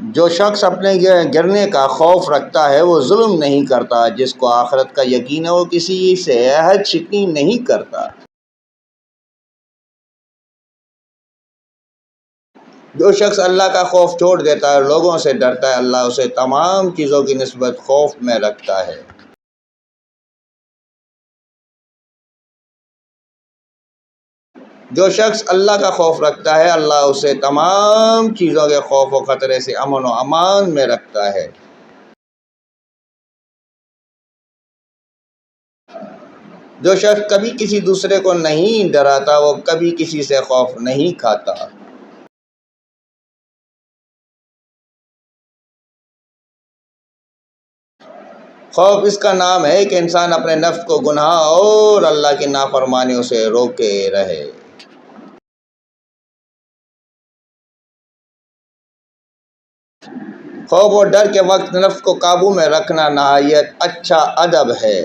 جو شخص اپنے گرنے کا خوف رکھتا ہے وہ ظلم نہیں کرتا، جس کو آخرت کا یقین ہے وہ کسی سے عہد شکنی نہیں کرتا۔ جو شخص اللہ کا خوف چھوڑ دیتا ہے اور لوگوں سے ڈرتا ہے، اللہ اسے تمام چیزوں کی نسبت خوف میں رکھتا ہے۔ جو شخص اللہ کا خوف رکھتا ہے، اللہ اسے تمام چیزوں کے خوف و خطرے سے امن و امان میں رکھتا ہے۔ جو شخص کبھی کسی دوسرے کو نہیں ڈراتا وہ کبھی کسی سے خوف نہیں کھاتا۔ خوف اس کا نام ہے کہ انسان اپنے نفس کو گناہ اور اللہ کی نافرمانیوں سے روکے رہے۔ خوف اور ڈر کے وقت نفس کو قابو میں رکھنا نہایت اچھا ادب ہے۔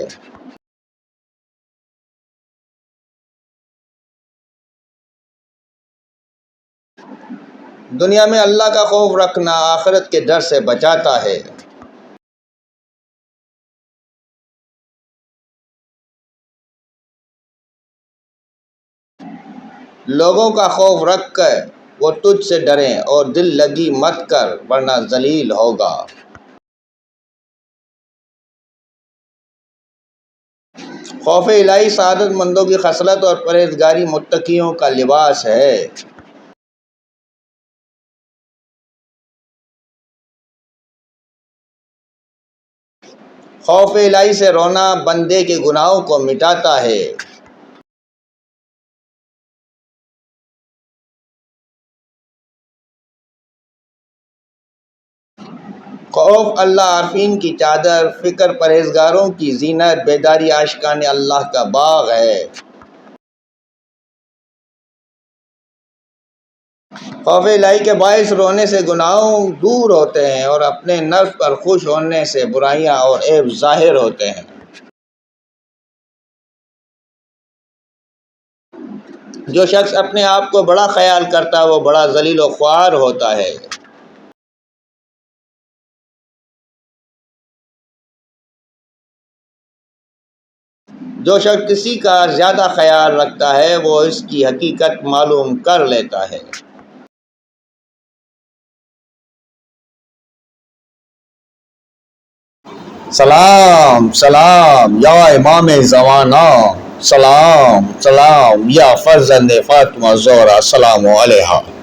دنیا میں اللہ کا خوف رکھنا آخرت کے ڈر سے بچاتا ہے۔ لوگوں کا خوف رکھ کر وہ تجھ سے ڈریں اور دل لگی مت کر ورنہ ذلیل ہوگا۔ خوف الہی سعادت مندوں کی خصلت اور پرہیزگاری متقیوں کا لباس ہے۔ خوف الہی سے رونا بندے کے گناہوں کو مٹاتا ہے۔ خوف اللہ عارفین کی چادر، فکر پرہیزگاروں کی زینت، بیداری عاشقان اللہ کا باغ ہے۔ خوف الہی کے باعث رونے سے گناہوں دور ہوتے ہیں اور اپنے نفس پر خوش ہونے سے برائیاں اور عیب ظاہر ہوتے ہیں۔ جو شخص اپنے آپ کو بڑا خیال کرتا ہے وہ بڑا ذلیل و خوار ہوتا ہے۔ جو شخص کسی کا زیادہ خیال رکھتا ہے وہ اس کی حقیقت معلوم کر لیتا ہے۔ سلام سلام یا امام زمانہ، سلام سلام یا فرزند فاطمہ زہرا، سلام علیہا۔